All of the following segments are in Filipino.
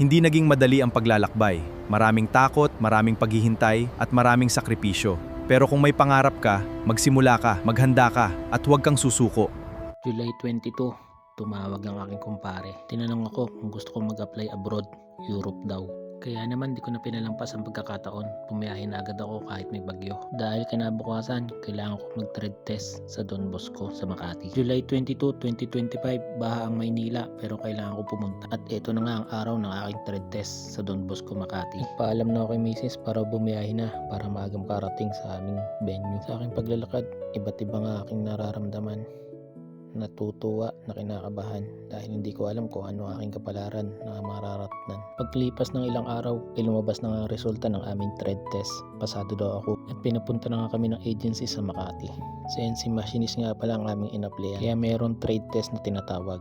Hindi naging madali ang paglalakbay. Maraming takot, maraming paghihintay, at maraming sakripisyo. Pero kung may pangarap ka, magsimula ka, maghanda ka, at huwag kang susuko. July 22, tumawag ang aking kumpare. Tinanong ako kung gusto kong mag-apply abroad, Europe daw. Kaya naman di ko na pinalampas ang pagkakataon. Pumiyahe na agad ako kahit may bagyo. Dahil kinabukasan, kailangan ko mag-trade test sa Don Bosco sa Makati. July 22, 2025, baha ang Maynila pero kailangan ko pumunta. At ito na nga ang araw ng aking trade test sa Don Bosco Makati. Paalam na ako kay Mrs. para bumiyahe na para maagang karating sa aming venue. Sa aking paglalakad, iba't iba nga aking nararamdaman. Natutuwa na kinakabahan dahil hindi ko alam kung ano aking kapalaran na mararatnan. Pagkalipas ng ilang araw ay lumabas na nga ang resulta ng aming trade test. Pasado daw ako at pinapunta na nga kami ng agency sa Makati. CNC machinist nga pala ang aming inaplayan kaya mayroon trade test na tinatawag.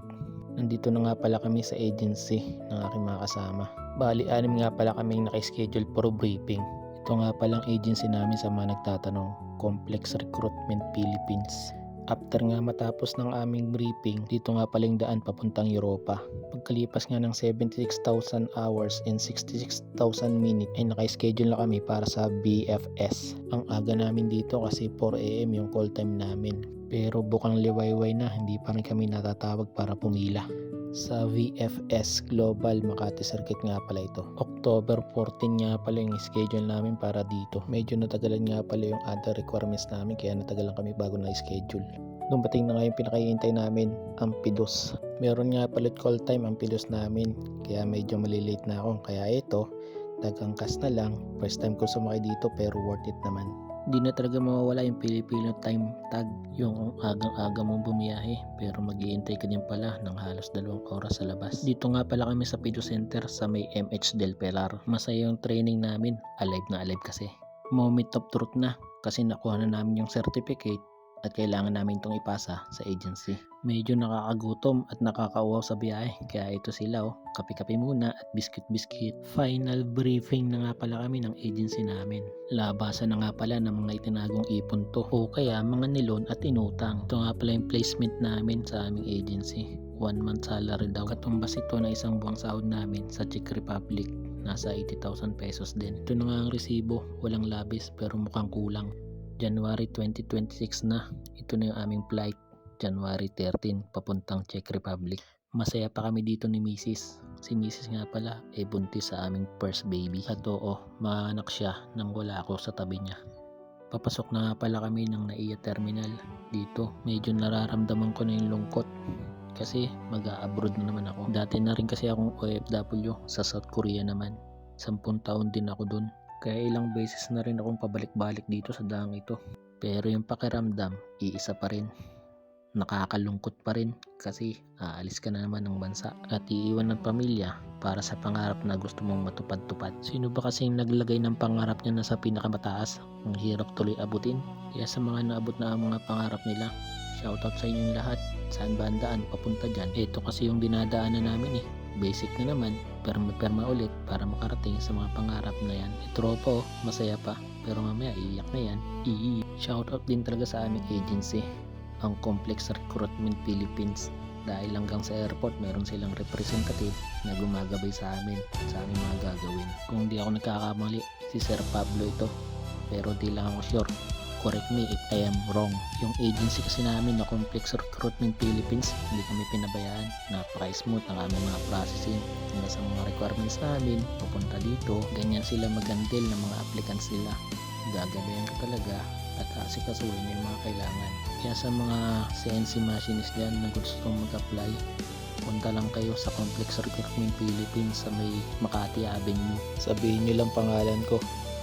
Nandito na nga pala kami sa agency ng aking mga kasama. Bali, 6 nga pala kaming naka-schedule for briefing. Ito nga palang agency namin sa mga nagtatanong, Complex Recruitment Philippines. After nga matapos ng aming briefing, dito nga palang daan papuntang Europa. Pagkalipas nga ng 76,000 hours and 66,000 minutes ay naka-schedule na kami para sa BFS. Ang aga namin dito kasi 4 AM yung call time namin. Pero bukang liwayway na, hindi pa rin kami natatawag para pumila. Sa VFS Global Makati Circuit nga pala ito. October 14 nga pala yung schedule namin para dito. Medyo natagalan nga pala yung other requirements namin kaya natagalan kami bago na-schedule. Dumating na nga yung pinakahihintay namin, ang PIDOS. Meron nga palit call time ang PIDOS namin kaya medyo malilate na ako. Kaya ito, tagangkas na lang. First time ko sumakay dito pero worth it naman. Di na talaga mawawala yung Filipino time tag, yung agang-aga mong bumiyahe pero mag-iintay ka din pala ng halos 2 oras sa labas. Dito nga pala kami sa Pido Center sa may MH Del Pilar. Masaya yung training namin, alive na alive kasi. Moment of truth na kasi nakuha na namin yung certificate at kailangan namin itong ipasa sa agency. Medyo nakakagutom at nakakauhaw sa biyahe kaya ito sila kape-kape muna at biscuit-biscuit. Final briefing na nga pala kami ng agency namin. Labasan na nga pala ng mga itinagong ipon to o kaya mga nilon at inutang. Ito nga pala yung placement namin sa aming agency. 1 month salary daw. Katumbas ito na isang buwang sahod namin sa Czech Republic. Nasa 80,000 pesos din. Ito na nga ang resibo. Walang labis pero mukhang kulang. January 2026 na. Ito na yung aming flight. January 13 papuntang Czech Republic. Masaya pa kami dito ni Mrs. Si Mrs. nga pala ay buntis sa aming first baby. At oo, maanak siya nang wala ako sa tabi niya. Papasok na nga pala kami ng NAIA Terminal. Dito, medyo nararamdaman ko na yung lungkot. Kasi mag-a-abroad na naman ako. Dati na rin kasi akong OFW sa South Korea naman. 10 taon din ako dun. Kaya ilang beses na rin akong pabalik-balik dito sa daang ito. Pero yung pakiramdam, iisa pa rin. Nakakalungkot pa rin kasi aalis ka na naman ng bansa at iiwan ng pamilya para sa pangarap na gusto mong matupad-tupad. Sino ba kasing naglagay ng pangarap niya na sa pinakamataas? Ang hirap tuloy abutin. Kaya sa mga naabot na ang mga pangarap nila, shoutout sa inyong lahat. Saan ba ang daan papunta dyan? Ito kasi yung dinadaanan namin Basic na naman, perma ulit para makarating sa mga pangarap na yan. Tropo, masaya pa, pero mamaya iiyak na yan. Shoutout din talaga sa aming agency, ang Complex Recruitment Philippines. Dahil hanggang sa airport, meron silang representative na gumagabay sa amin, sa aming mga gagawin. Kung di ako nagkakamali, si Sir Pablo ito. Pero di lang ako sure. Correct me if I am wrong. Yung agency kasi namin na Complex Recruitment Philippines, hindi kami pinabayaan. Napaka-smooth ang aming mga processing. Hanggang sa mga requirements namin, papunta dito, ganyan sila mag-handle ng mga applicants nila. Gagabayan ka talaga at asikasuhin yung mga kailangan. Kaya sa mga CNC machinist dyan na gustong mag-apply, punta lang kayo sa Complex Recruitment Philippines sa may Makati Avenue. Sabihin nyo lang pangalan ko.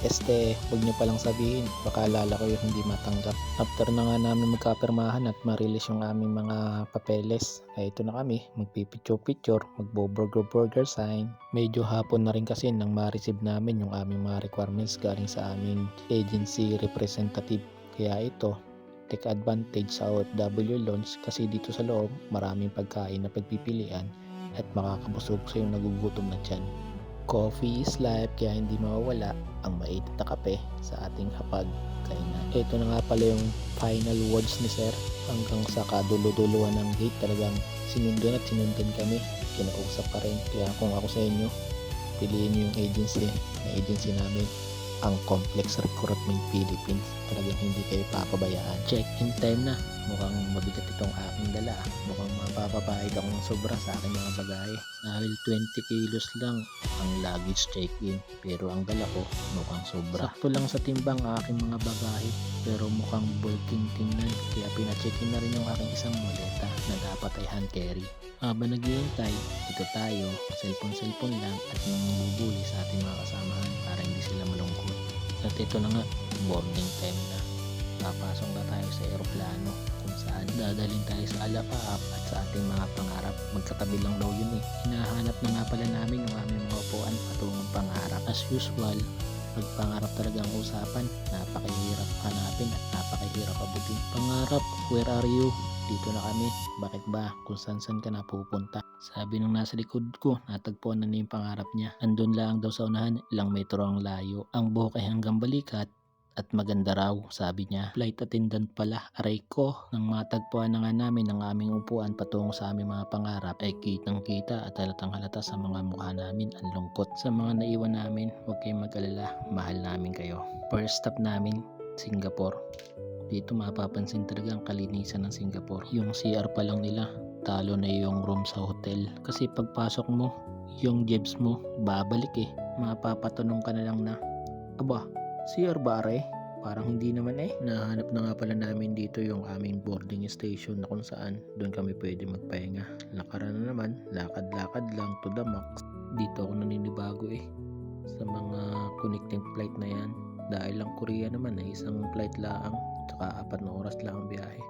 Huwag nyo palang sabihin, baka alala ko yung hindi matanggap. After na nga namin magkapirmahan at ma-release yung aming mga papeles, ay ito na kami, magpipicture-picture, magbo-burger sign. Medyo hapon na rin kasi nang ma-receive namin yung aming mga requirements galing sa aming agency representative. Kaya ito, take advantage sa OFW lounge kasi dito sa loob maraming pagkain na pagpipilian at makakabusog sa yung nagugutom na tiyan. Coffee is life kaya hindi mawawala ang mainit na kape sa ating hapag kainan. Ito na nga pala yung final words ni Sir hanggang sa kadulo-duluhan ng gate talagang sinundan kami, kinausap pa rin. Kaya kung ako sa inyo, piliin niyo yung agency namin, ang Complex Recruitment Philippines. Talagang hindi kayo papabayaan. Check-in time na. Mukhang mabigat itong aking dala. Mukhang mapapapahid ako ng sobra sa aking mga bagahe. Dahil 20 kilos lang ang luggage check-in. Pero ang dala ko mukhang sobra. Sakto lang sa timbang ang aking mga bagahe. Pero mukhang bulking tingnan. Kaya pina-check-in na rin yung aking isang maleta na dapat ay hand carry. Habang naghihintay, ito tayo, cellphone lang at namumubuli sa ating mga kasamahan para hindi sila malungkot. At ito na nga, boarding time na. Papasok na tayo sa eroplano kung saan dadalhin tayo sa alapaap at sa ating mga pangarap. Magkatabi lang daw yun eh. Hinahanap na nga pala namin yung aming mga upuan patungong pangarap. As usual, pag pangarap talaga ang usapan, napakahirap hanapin at napakahirap abutin. Pangarap, where are you? Dito na kami. Bakit ba? Kung saan ka na pupunta? Sabi nung nasa likod ko, natagpuan na yung pangarap niya. Andun lang daw sa unahan, ilang metro ang layo. Ang buhok ay hanggang balikat at maganda raw, sabi niya. Flight attendant pala, aray ko. Nang matagpuan na nga namin ang aming upuan patungo sa aming mga pangarap, ay kitang kita at halatang halata sa mga mukha namin ang lungkot. Sa mga naiwan namin, huwag kayong mag-alala, mahal namin kayo. First stop namin, Singapore. Dito mapapansin talaga ang kalinisan ng Singapore. Yung CR pa lang nila, talo na yung room sa hotel. Kasi pagpasok mo, yung jebs mo, babalik eh. Mapapatanong ka na lang na, aba, CR ba are? Parang hindi naman eh. Nahanap na nga pala namin dito yung aming boarding station na kung saan doon kami pwede magpahinga. Lakaran na naman, lakad-lakad lang to the max. Dito ako naninibago eh. Sa mga connecting flight na yan. Dahil lang Korea naman ay isang flight lang, tsaka 4 na oras lang ang biyahe.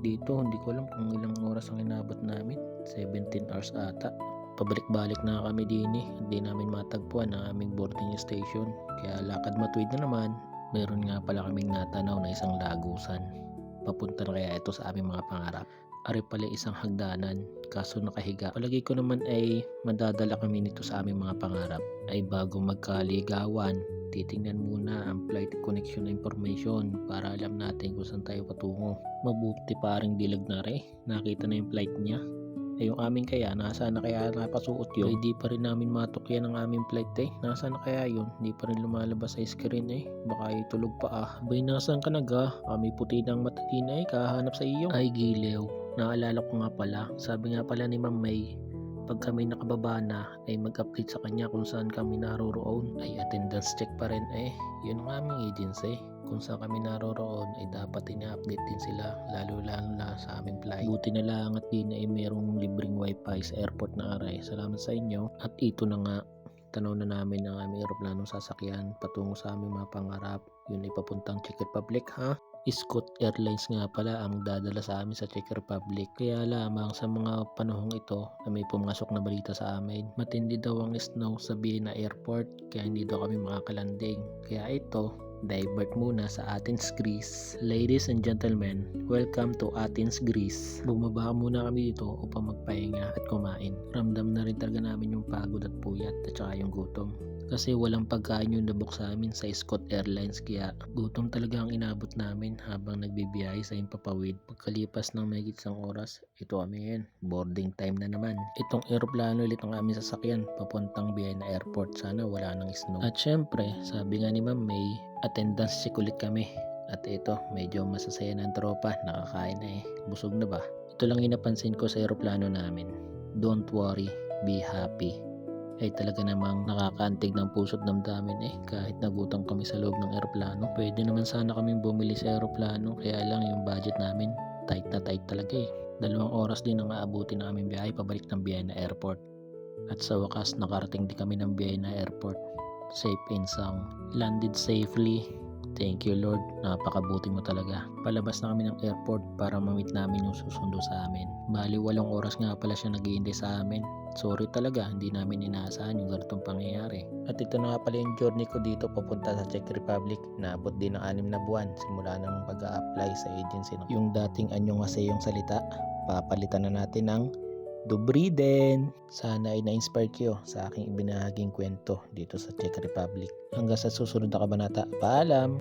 Dito hindi ko alam kung ilang oras ang inabot namin, 17 hours ata. Pabalik-balik na kami din eh, hindi namin matagpuan ang aming boarding station. Kaya lakad matuwid na naman, meron nga pala kaming natanaw na isang lagusan. Papunta na kaya ito sa aming mga pangarap. Ari pala isang hagdanan, kaso nakahiga. Palagi ko naman ay madadala kami nito sa aming mga pangarap. Ay bago magkaligawan, titingnan muna ang flight connection information para alam natin kung saan tayo patungo. Mabuti paring dilag na rin, nakita na yung flight niya. Eh yung amin kaya, nasaan na kaya napasuot yun? Ay di pa rin namin matukyan ang aming flight eh. Nasaan na kaya yun? Di pa rin lumalabas sa screen eh. Baka itulog pa ah. Bay nasaan ka na ga? Kami puti ng matatina eh, kahanap sa iyo. Ay gilew, naalala ko nga pala. Sabi nga pala ni Ma'am May, pag kami nakababa na ay mag-update sa kanya kung saan kami naroroon. Ay attendance check pa rin eh. Yun ang aming agency. Kung saan kami naroroon ay dapat ina-update din sila, lalo na sa aming flight. Buti na lang at di na ay merong libreng wifi sa airport na aray. Salamat sa inyo. At ito na nga, tanaw na namin ang aming eroplanong sasakyan patungo sa aming mga pangarap. Yun ay papuntang Czech Republic ha. Scott Airlines nga pala ang dadala sa amin sa Czech Republic. Kaya lamang sa mga panahong ito na may pumasok na balita sa amin. Matindi daw ang snow sa Vienna Airport kaya hindi daw kami makakalanding. Kaya ito, divert muna sa Athens, Greece. Ladies and gentlemen, welcome to Athens, Greece. Bumaba muna kami dito upang magpahinga at kumain. Ramdam na rin talaga namin yung pagod at puyat at saka yung gutom. Kasi walang pagkain yung nabok sa amin sa Scott Airlines kaya gutom talaga ang inabot namin habang nagbibiyahe sa Himpapawid. Pagkalipas ng mahigit isang oras, ito kami ngayon. Boarding time na naman. Itong eroplano ulit ang aming sasakyan papuntang Vienna Airport. Sana wala nang snow. At syempre, sabi nga ni Ma'am May, attendance check ulit kami. At ito, medyo masasaya ng tropa. Nakakain na eh. Busog na ba? Ito lang inapansin ko sa eroplano namin. Don't worry, be happy. Ay talaga namang nakakaantig ng puso't damdamin eh kahit nagutom kami sa loob ng eroplano. Pwede naman sana kaming bumili sa eroplano kaya lang yung budget namin tight na tight talaga eh. 2 oras din ang aabutin ng aming biyahe pabalik ng Vienna Airport. At sa wakas nakarating din kami ng Vienna Airport. Safe and sound. Landed safely. Thank you Lord, napakabuti mo talaga. Palabas na kami ng airport para ma-meet namin yung susundo sa amin. Bali 8 oras nga pala siya nag-iintay sa amin. Sorry talaga, hindi namin inaasahan yung ganitong pangyayari. At ito na nga pala yung journey ko dito papunta sa Czech Republic. Naabot din ng 6 na buwan simula ng pag-a-apply sa agency. Yung dating anyong yung salita, papalitan na natin ng Dobriden. Sana ay na-inspire kayo sa aking ibinahaging kwento dito sa Czech Republic. Hanggang sa susunod na kabanata. Paalam!